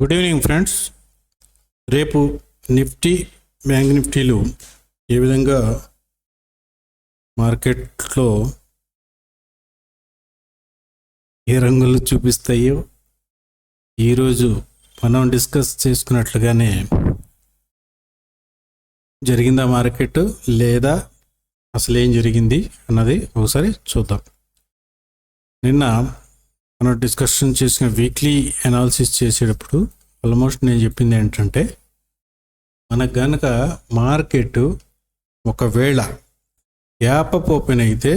Good evening friends. రేపు Nifty, bank నిఫ్టీలు ఏ విధంగా మార్కెట్లో ఏ రంగులు చూపిస్తాయో ఈరోజు మనం డిస్కస్ చేసుకున్నట్లుగానే జరిగిందా మార్కెట్ లేదా అసలు ఏం జరిగింది అన్నది ఒకసారి చూద్దాం. నిన్న మనం డిస్కషన్ చేసిన వీక్లీ అనాలిసిస్ చేసేటప్పుడు ఆల్మోస్ట్ నేను చెప్పింది ఏంటంటే, మనకు కనుక మార్కెట్ ఒకవేళ గ్యాప్ అప్ ఓపెన్ అయితే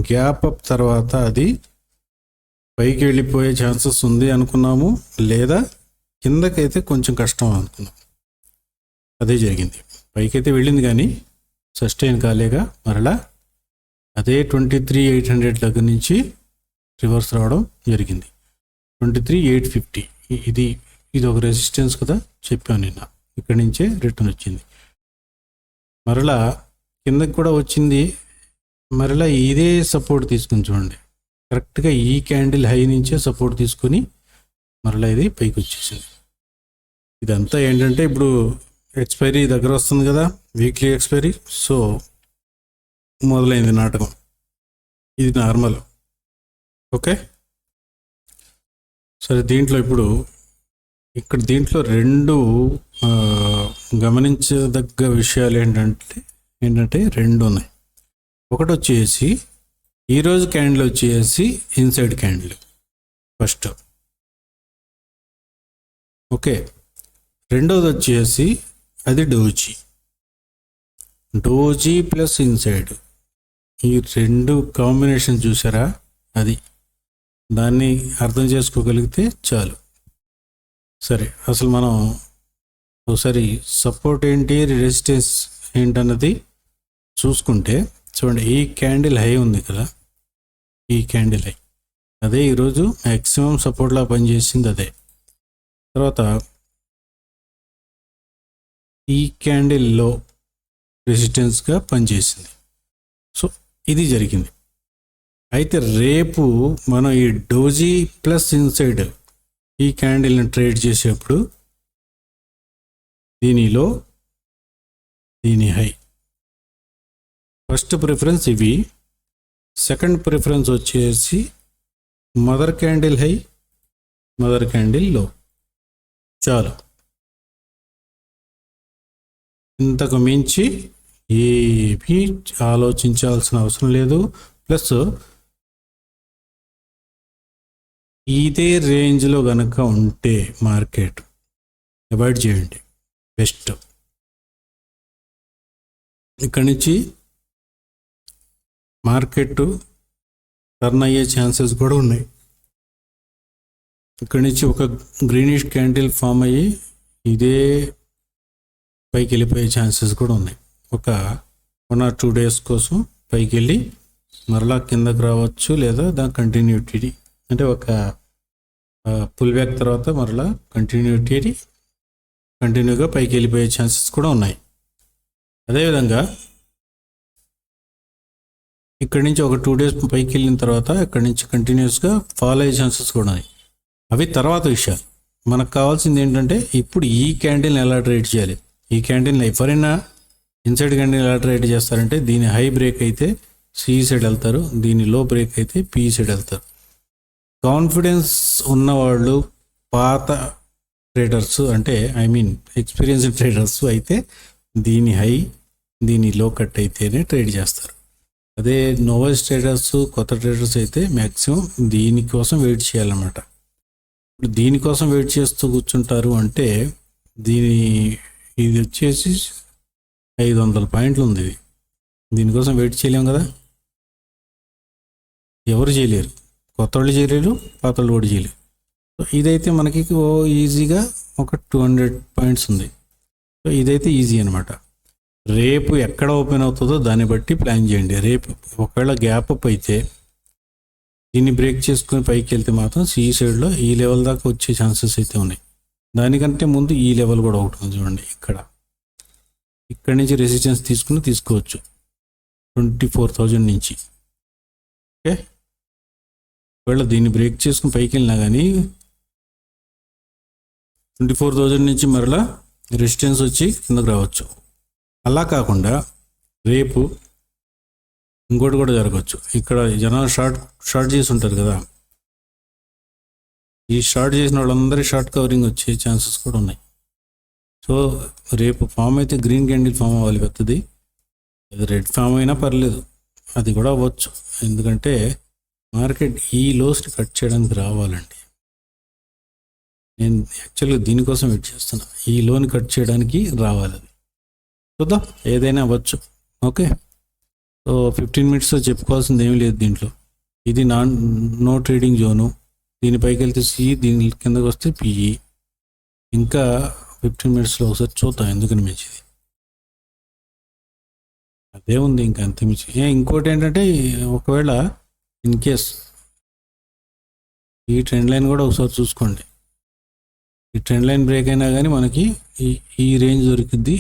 గ్యాప్ అప్ తర్వాత అది పైకి వెళ్ళిపోయే ఛాన్సెస్ ఉంది అనుకున్నాము, లేదా కిందకైతే కొంచెం కష్టం అనుకున్నాం. అదే జరిగింది. పైకైతే వెళ్ళింది కానీ సస్టైన్ కాలేగా మరలా అదే 23,800 దగ్గర నుంచి రివర్స్ రావడం జరిగింది. 23,850 ఇది ఒక రెసిస్టెన్స్ కదా చెప్పాను నిన్న. ఇక్కడి నుంచే రిటర్న్ వచ్చింది, మరలా కిందకి కూడా వచ్చింది, మరలా ఇదే సపోర్ట్ తీసుకుని చూడండి. కరెక్ట్గా ఈ క్యాండిల్ హై నుంచే సపోర్ట్ తీసుకొని మరలా ఇది పైకి వచ్చేసింది. ఇదంతా ఏంటంటే ఇప్పుడు ఎక్స్పైరీ దగ్గర వస్తుంది కదా, వీక్లీ ఎక్స్పైరీ. సో మొదలైంది నాటకం. ఇది నార్మల్. ఓకే, సరే. దీంట్లో రెండు గమనించదగ్గ విషయాలు ఏంటంటే రెండు ఉన్నాయి. ఒకటి వచ్చేసి ఈరోజు క్యాండిల్ వచ్చేసి ఇన్సైడ్ క్యాండిల్ ఫస్ట్. ఓకే, రెండోది వచ్చేసి అది డోజీ ప్లస్ ఇన్సైడ్. ఈ రెండు కాంబినేషన్ చూసారా? అది దాన్ని అర్థం చేసుకోగలిగితే చాలు. సరే, అసలు మనం ఒకసారి సపోర్ట్ ఏంటి, రెసిస్టెన్స్ ఏంటన్నది చూసుకుంటే చూడండి. ఈ క్యాండిల్ హై ఉంది కదా, ఈ క్యాండిల్ హై అదే ఈరోజు మ్యాక్సిమం సపోర్ట్లా పనిచేసింది. అదే తర్వాత ఈ క్యాండిల్లో రెసిస్టెన్స్గా పనిచేసింది. సో ఇది జరిగింది. అయితే రేపు మనం ఈ డోజీ ప్లస్ ఇన్సైడ్ ఈ క్యాండిల్ని ట్రేడ్ చేసేప్పుడు దీనిలో దీని హై ఫస్ట్ ప్రిఫరెన్స్ ఇవి, సెకండ్ ప్రిఫరెన్స్ వచ్చేసి mother candle high, mother candle లో. చాలు, ఇంతకు మించి ఏమీ ఆలోచించాల్సిన అవసరం లేదు. ప్లస్ ఇదే రేంజ్లో కనుక ఉంటే మార్కెట్ అవాయిడ్ చేయండి, బెస్ట్. ఇక్కడి నుంచి మార్కెట్ టర్న్ అయ్యే ఛాన్సెస్ కూడా ఉన్నాయి. ఇక్కడి నుంచి ఒక గ్రీనిష్ క్యాండిల్ ఫామ్ అయ్యి ఇదే పైకి వెళ్ళిపోయే ఛాన్సెస్ కూడా ఉన్నాయి. ఒక 1 or 2 days కోసం పైకి వెళ్ళి మరలా కిందకు రావచ్చు, లేదా దాని కంటిన్యూటీ అంటే ఒక పుల్ బ్యాక్ తర్వాత మరలా కంటిన్యూగా పైకి వెళ్ళిపోయే ఛాన్సెస్ కూడా ఉన్నాయి. అదేవిధంగా ఇక్కడి నుంచి ఒక 2 days పైకి వెళ్ళిన తర్వాత ఇక్కడి నుంచి కంటిన్యూస్గా ఫాలో అయ్యే ఛాన్సెస్ కూడా ఉన్నాయి. అవి తర్వాత విషయాలు. మనకు కావాల్సింది ఏంటంటే ఇప్పుడు ఈ క్యాండిల్ని ఎలా ట్రేడ్ చేయాలి. ఈ క్యాండిల్ని ఎవరైనా ఇన్సైడ్ క్యాండిల్ ఎలా ట్రేడ్ చేస్తారంటే, దీని హై బ్రేక్ అయితే సి సైడ్ వెళ్తారు, దీని లో బ్రేక్ అయితే పి సైడ్ వెళ్తారు. కాన్ఫిడెన్స్ ఉన్నవాళ్ళు, పాత ట్రేడర్స్ అంటే ఎక్స్పీరియన్స్డ్ ట్రేడర్స్ అయితే దీని హై దీని లో కట్ అయితేనే ట్రేడ్ చేస్తారు. అదే నోవెస్ ట్రేడర్స్, కొత్త ట్రేడర్స్ అయితే మ్యాక్సిమం దీనికోసం వెయిట్ చేయాలన్నమాట. దీనికోసం వెయిట్ చేస్తూ కూర్చుంటారు అంటే ఇది వచ్చేసి 500 పాయింట్లు ఉంది. దీనికోసం వెయిట్ చేయలేం కదా, ఎవరు చేయలేరు. కొత్త వాళ్ళు చేయలేరు, పాత వాళ్ళు కూడా చేయలేరు. సో ఇదైతే మనకి ఈజీగా ఒక 200 పాయింట్స్ ఉంది. సో ఇదైతే ఈజీ అనమాట. రేపు ఎక్కడ ఓపెన్ అవుతుందో దాన్ని బట్టి ప్లాన్ చేయండి. రేపు ఒకవేళ గ్యాప్ అప్ అయితే దీన్ని బ్రేక్ చేసుకుని పైకి వెళ్తే మాత్రం సి సైడ్లో ఈ లెవెల్ దాకా వచ్చే ఛాన్సెస్ అయితే ఉన్నాయి. దానికంటే ముందు ఈ లెవెల్ కూడా ఒకటి ఉంది చూడండి. ఇక్కడి నుంచి రెసిస్టెన్స్ తీసుకోవచ్చు 24,000 నుంచి. ఓకే, ఒకవేళ దీన్ని బ్రేక్ చేసుకుని పైకి వెళ్ళినా కానీ 24,000 నుంచి మరలా రెసిస్టెన్స్ వచ్చి కిందకు రావచ్చు. అలా కాకుండా రేపు ఇంకోటి కూడా జరగవచ్చు. ఇక్కడ జనాలు షార్ట్ చేసి ఉంటారు కదా, ఈ షార్ట్ చేసిన వాళ్ళందరి షార్ట్ కవరింగ్ వచ్చే ఛాన్సెస్ కూడా ఉన్నాయి. సో రేపు ఫామ్ అయితే గ్రీన్ క్యాండిల్ ఫామ్ అవ్వాలి పెద్దది, అది రెడ్ ఫామ్ అయినా పర్లేదు, అది కూడా అవ్వచ్చు. ఎందుకంటే మార్కెట్ ఈ లోస్ని కట్ చేయడానికి రావాలండి. నేను యాక్చువల్గా దీనికోసం వెయిట్ చేస్తున్నా, ఈ లోన్ కట్ చేయడానికి రావాలి. అది చూద్దాం, ఏదైనా అవ్వచ్చు. ఓకే, సో 15 మినిట్స్లో చెప్పుకోవాల్సింది ఏమీ లేదు దీంట్లో. ఇది నో ట్రేడింగ్ జోను, దీనిపైకి వెళ్తే సి, దీని కిందకి వస్తే పిఈ. ఇంకా 15 మినిట్స్లో ఒకసారి చూద్దాం ఎందుకని మంచిది. అదే ఉంది, ఇంకా అంత మించి. ఇంకోటి ఏంటంటే, ఒకవేళ ఇన్ కేస్ ఈ ట్రెండ్ లైన్ కూడా ఒకసారి చూసుకోండి. ఈ ట్రెండ్ లైన్ బ్రేక్ అయినా కానీ మనకి ఈ రేంజ్ దొరికిద్ది.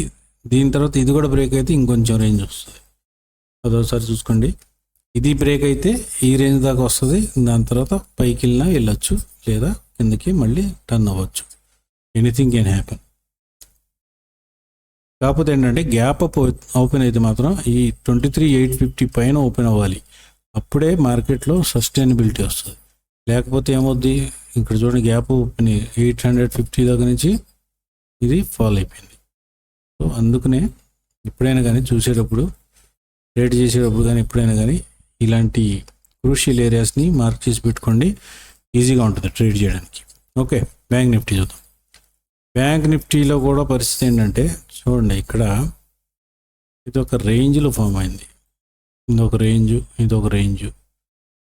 దీని తర్వాత ఇది కూడా బ్రేక్ అయితే ఇంకొంచెం రేంజ్ వస్తుంది, అదొకసారి చూసుకోండి. ఇది బ్రేక్ అయితే ఈ రేంజ్ దాకా వస్తుంది, దాని తర్వాత పైకి వెళ్ళినా వెళ్ళచ్చు, లేదా కిందకి మళ్ళీ టర్న్ అవ్వచ్చు. Anything can happen. కాకపోతే ఏంటంటే గ్యాప్ అప్ ఓపెన్ అయితే మాత్రం ఈ 23,850 పైన ఓపెన్ అవ్వాలి, అప్పుడే మార్కెట్లో సస్టైనబిలిటీ వస్తుంది. లేకపోతే ఏమవుద్ది, ఇక్కడ చూడండి గ్యాప్ ఓపెన్ 850 దగ్గర నుంచి ఇది ఫాల్ అయిపోయింది. సో అందుకనే ఎప్పుడైనా కానీ చూసేటప్పుడు, ట్రేడ్ చేసేటప్పుడు కానీ ఎప్పుడైనా కానీ ఇలాంటి క్రూషియల్ ఏరియాస్ని మార్క్ చేసి పెట్టుకోండి, ఈజీగా ఉంటుంది ట్రేడ్ చేయడానికి. ఓకే, బ్యాంక్ నిఫ్టీ చూద్దాం. బ్యాంక్ నిఫ్టీలో కూడా పరిస్థితి ఏంటంటే చూడండి, ఇక్కడ ఇది ఒక రేంజ్లో ఫామ్ అయింది, ఇదొక రేంజ్, ఇదొక రేంజ్.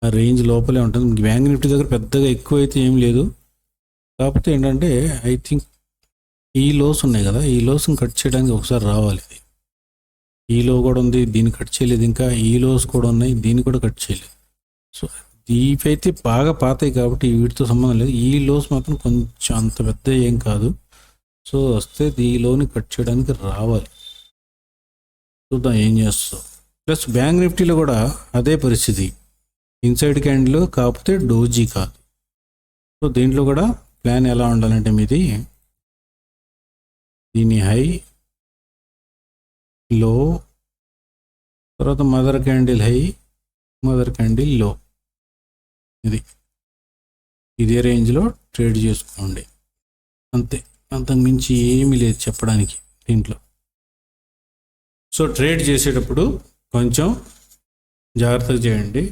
ఆ రేంజ్ లోపలే ఉంటుంది. బ్యాంక్ నిఫ్టీ దగ్గర పెద్దగా ఎక్కువ అయితే ఏం లేదు. కాకపోతే ఏంటంటే ఐ థింక్ ఈ లోస్ ఉన్నాయి కదా, ఈ లోస్ని కట్ చేయడానికి ఒకసారి రావాలి. ఇది ఈ లో కూడా ఉంది, దీన్ని కట్ చేయలేదు. ఇంకా ఈ లోస్ కూడా ఉన్నాయి, దీన్ని కూడా కట్ చేయలేదు. సో ఇవైతే బాగా పాతాయి కాబట్టి వీటితో సంబంధం లేదు. ఈ లోస్ మాత్రం కొంచెం అంత పెద్ద ఏం కాదు. సో వస్తే ఈ లోని కట్ చేయడానికి రావాలి, చూద్దాం ఏం చేస్తాం. ప్లస్ బ్యాంక్ నిఫ్టీలో కూడా అదే పరిస్థితి, ఇన్సైడ్ క్యాండిల్ కాకపోతే డోజీ కాదు. సో దీంట్లో కూడా ప్లాన్ ఎలా ఉండాలంటే మీది, దీని హై, లో, తర్వాత mother candle high, mother candle లో, ఇదే రేంజ్లో ట్రేడ్ చేసుకోండి అంతే, అంతకు మించి ఏమీ లేదు చెప్పడానికి దీంట్లో. సో ట్రేడ్ చేసేటప్పుడు కొంచెం జాగ్రత్తగా చేయండి.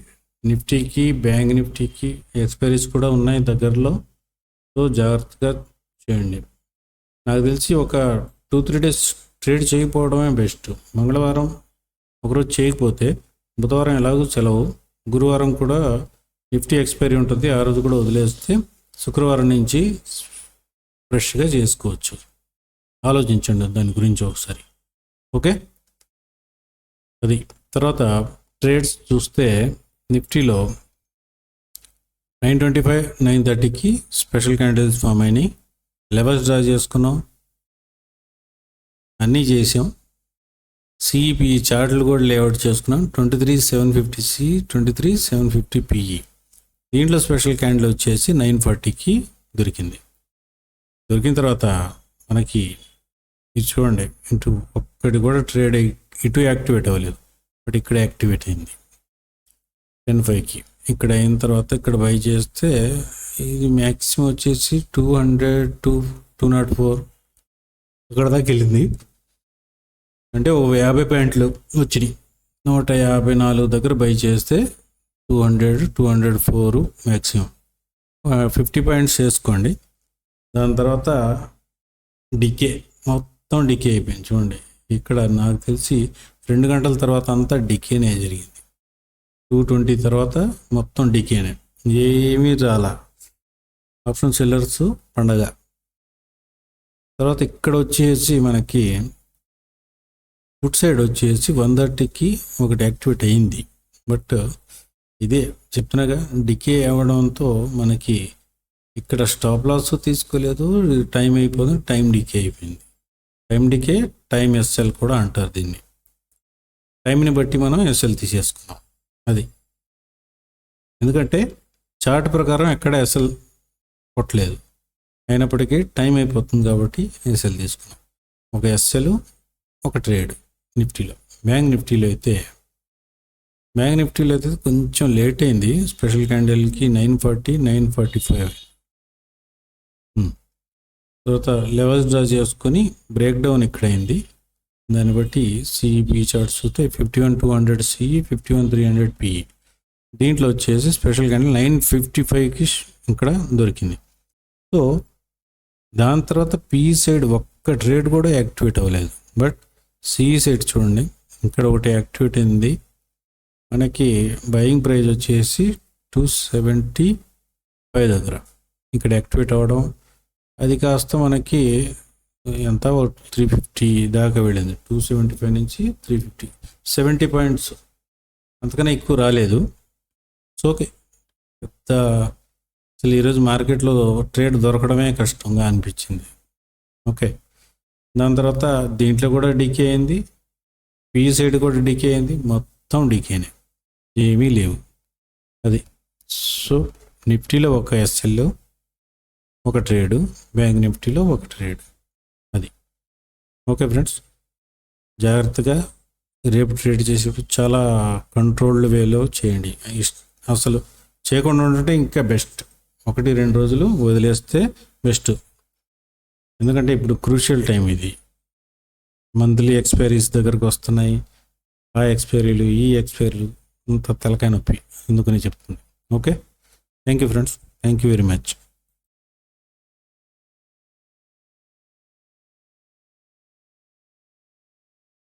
నిఫ్టీకి బ్యాంక్ నిఫ్టీకి ఎక్స్పైరీస్ కూడా ఉన్నాయి దగ్గరలో, సో జాగ్రత్తగా చేయండి. నాకు తెలిసి ఒక 2-3 డేస్ ట్రేడ్ చేయకపోవడమే బెస్ట్. మంగళవారం ఒకరోజు చేయకపోతే బుధవారం ఎలాగో సెలవు, గురువారం కూడా నిఫ్టీ ఎక్స్పైరీ ఉంటుంది, ఆ రోజు కూడా వదిలేస్తే శుక్రవారం నుంచి ఫ్రెష్గా చేసుకోవచ్చు. ఆలోచించండి దాని గురించి ఒకసారి. ఓకే, అది తర్వాత ట్రేడ్స్ చూస్తే నిఫ్టీలో 925, 930కి స్పెషల్ క్యాండిల్స్ ఫామ్ అయినాయి, లెవెల్స్ డ్రా చేసుకున్నాం, అన్నీ చేసాం. సిఈపి చార్ట్లు కూడా లేఅవుట్ చేసుకున్నాం. 23,750 23,750 పిఈ. దీంట్లో స్పెషల్ క్యాండిల్ వచ్చేసి 940కి దొరికింది. దొరికిన తర్వాత మనకి ఇది చూడండి, ఇటు ఒక్కటి కూడా ట్రేడ్ ఇటు యాక్టివేట్ అవ్వలేదు, బట్ ఇక్కడ యాక్టివేట్ అయింది 10.5కి. ఇక్కడ అయిన తర్వాత ఇక్కడ బై చేస్తే ఇది మ్యాక్సిమం వచ్చేసి 200 to 204 ఇక్కడ దాకా వెళ్ళింది. అంటే ఓ 50 పాయింట్లు వచ్చినాయి. 154 దగ్గర బై చేస్తే 200 204 మ్యాక్సిమం. 50 పాయింట్స్ చేసుకోండి. దాని తర్వాత డికే, మొత్తం డికే అయిపోయింది. చూడండి ఇక్కడ నాకు తెలిసి 2 గంటల తర్వాత అంతా డికేనే జరిగింది. 220 తర్వాత మొత్తం డికేనే, ఏమీ రాలా. ఆప్షన్ సెల్లర్స్ పండగ. తర్వాత ఇక్కడ వచ్చేసి మనకి ఫుట్ సైడ్ వచ్చేసి 130కి ఒకటి యాక్టివేట్ అయింది, బట్ ఇదే చెప్తున్నాగా డికే అవ్వడంతో మనకి ఇక్కడ స్టాప్ లాస్ తీసుకోలేదు, టైం అయిపోతుంది, టైం డికే అయిపోయింది. టైం డికే, టైం ఎస్ఎల్ కూడా అంటారు దీన్ని. టైంని బట్టి మనం ఎస్ఎల్ తీసేసుకున్నాం. అది ఎందుకంటే చార్ట్ ప్రకారం ఎక్కడ ఎస్ఎల్ కొట్టలేదు, అయినప్పటికీ టైం అయిపోతుంది కాబట్టి ఎస్ఎల్ తీసుకున్నాం. ఒక ఎస్ఎల్ ఒక ట్రేడ్ నిఫ్టీలో. బ్యాంక్ నిఫ్టీలో అయితే కొంచెం లేట్ అయింది. స్పెషల్ క్యాండిల్కి 940, 945. తర్వాత లెవెల్స్ డ్రా చేసుకొని బ్రేక్ డౌన్ ఇక్కడ అయింది. దాన్ని బట్టి సిఈపి చార్ట్స్ చూస్తే 51,200 సిఈ, 51,300 పిఈ. దీంట్లో వచ్చేసి స్పెషల్ క్యాండిల్ 955కి ఇక్కడ దొరికింది. సో దాని తర్వాత పిఈ సైడ్ ఒక్క ట్రేడ్ కూడా యాక్టివేట్ అవ్వలేదు. బట్ సిఈ సైడ్ చూడండి, ఇక్కడ ఒకటి యాక్టివేట్ అయింది. మనకి బయింగ్ ప్రైస్ వచ్చేసి 275 దగ్గర ఇక్కడ యాక్టివేట్ అవ్వడం, అది కాస్త మనకి ఎంత 350 దాకా వెళ్ళింది. 275 నుంచి 350, 70 పాయింట్స్, అంతకన్నా ఎక్కువ రాలేదు. సో ఓకే, పెద్ద అసలు ఈరోజు మార్కెట్లో ట్రేడ్ దొరకడమే కష్టంగా అనిపించింది. ఓకే, దాని తర్వాత దీంట్లో కూడా డీకే అయింది, పీ సైడ్ కూడా డీకే అయింది, మొత్తం డీకేనే, ఏమీ లేవు. అది సో నిఫ్టీలో ఒక ఎస్ఎల్ ఒక ట్రేడు, బ్యాంక్ నిఫ్టీలో ఒక ట్రేడ్. అది ఓకే ఫ్రెండ్స్, జాగ్రత్తగా రేపు ట్రేడ్ చేసేప్పుడు చాలా కంట్రోల్డ్ వేలో చేయండి. అసలు చేయకుండా ఉంటే ఇంకా బెస్ట్. 1-2 రోజులు వదిలేస్తే బెస్ట్. ఎందుకంటే ఇప్పుడు క్రూషియల్ టైం ఇది. మంత్లీ ఎక్స్పైరీస్ దగ్గరకు వస్తున్నాయి. ఆ ఎక్స్పైరీలు, ఈ ఎక్స్పైరీలు, అంత తలకాయ నొప్పి ఎందుకని చెప్తుంది. Okay, thank you friends, thank you very much.